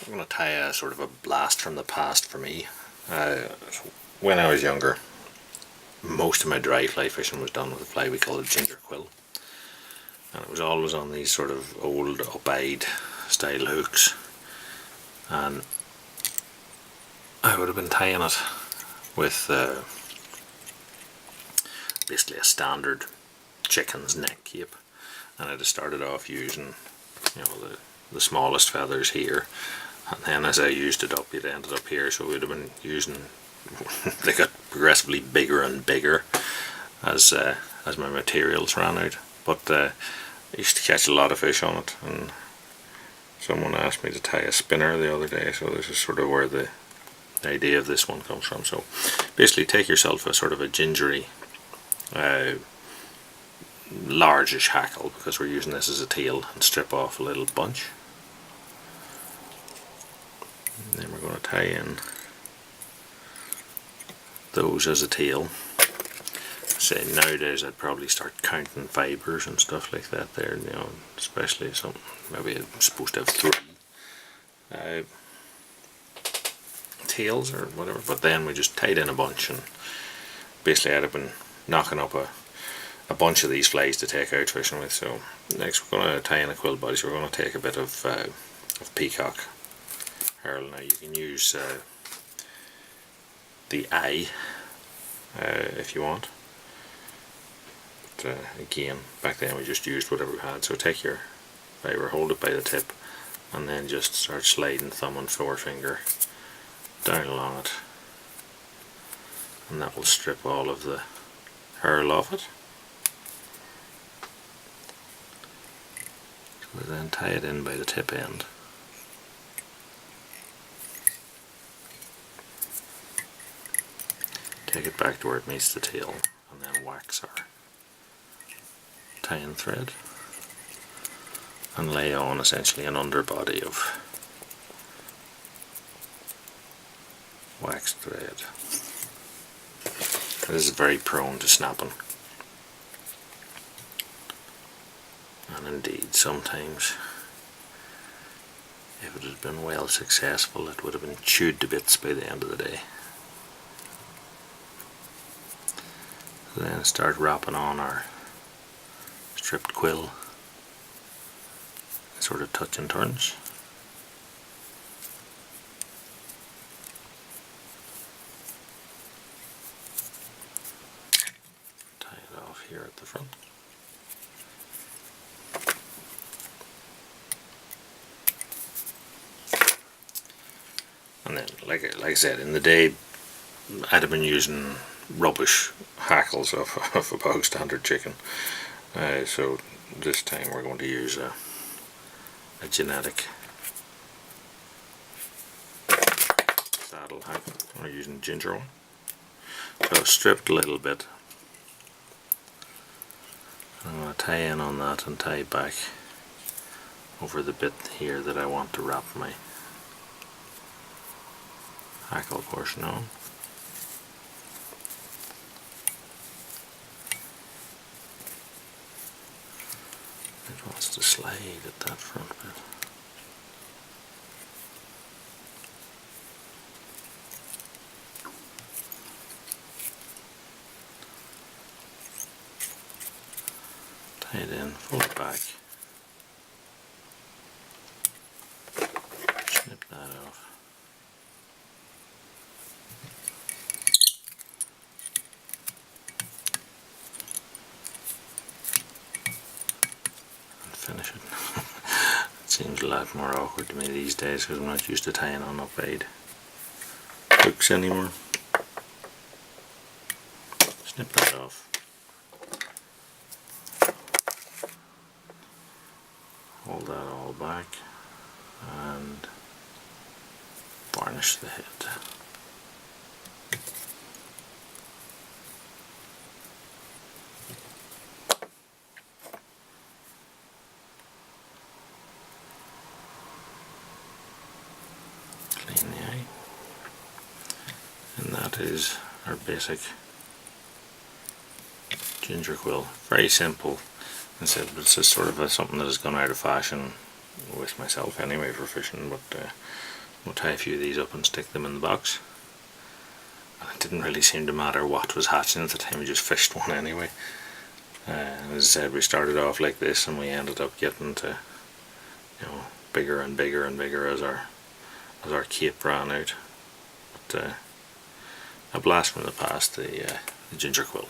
I'm going to tie a sort of a blast from the past for me. When I was younger, most of my dry fly fishing was done with a fly we call a ginger quill, and it was always on these sort of old up-eyed style hooks, and I would have been tying it with basically a standard chicken's neck cape, and I'd have started off using, you know, the smallest feathers here, and then as I used it up, it ended up here, so we'd have been using they got progressively bigger and bigger as my materials ran out. But I used to catch a lot of fish on it, and someone asked me to tie a spinner the other day, so this is sort of where the idea of this one comes from. So basically take yourself a sort of a gingery largish hackle, because we're using this as a tail, and strip off a little bunch, and then we're going to tie in those as a tail. Say nowadays I'd probably start counting fibres and stuff like that there, you know, especially something maybe I'm supposed to have 3 tails or whatever, but then we just tied in a bunch, and basically I'd have been knocking up a bunch of these flies to take out fishing with. So next we're going to tie in a quill body, so we're going to take a bit of peacock herl. Now you can use the eye if you want, but again back then we just used whatever we had. So take your fibre, hold it by the tip, and then just start sliding thumb and forefinger down along it, and that will strip all of the herl off it. So we then tie it in by the tip end. Take it back to where it meets the tail, and then wax our tie-in thread and lay on essentially an underbody of waxed thread. This is very prone to snapping, and indeed sometimes if it had been well successful it would have been chewed to bits by the end of the day. Then start wrapping on our stripped quill, sort of touch and turns. Tie it off here at the front. And then, like I said, in the day I'd have been using rubbish hackles of a bog standard chicken, so this time we're going to use a genetic saddle hackle. We're using ginger one, so stripped a little bit. I'm going to tie in on that and tie back over the bit here that I want to wrap my hackle portion on. It wants to slide at that front bit. Tie it in, fold it back, snip that off. Finish it. It seems a lot more awkward to me these days because I'm not used to tying on up-eyed hooks anymore. Snip that off. Hold that all back and varnish the head. Clean the eye, and that is our basic ginger quill. Very simple, I said, but it's just sort of something that has gone out of fashion with myself anyway for fishing, but we'll tie a few of these up and stick them in the box. And it didn't really seem to matter what was hatching at the time, we just fished one anyway. As I said, we started off like this and we ended up getting to, you know, bigger and bigger and bigger as our cape ran out. But a blast from the past, the ginger quill.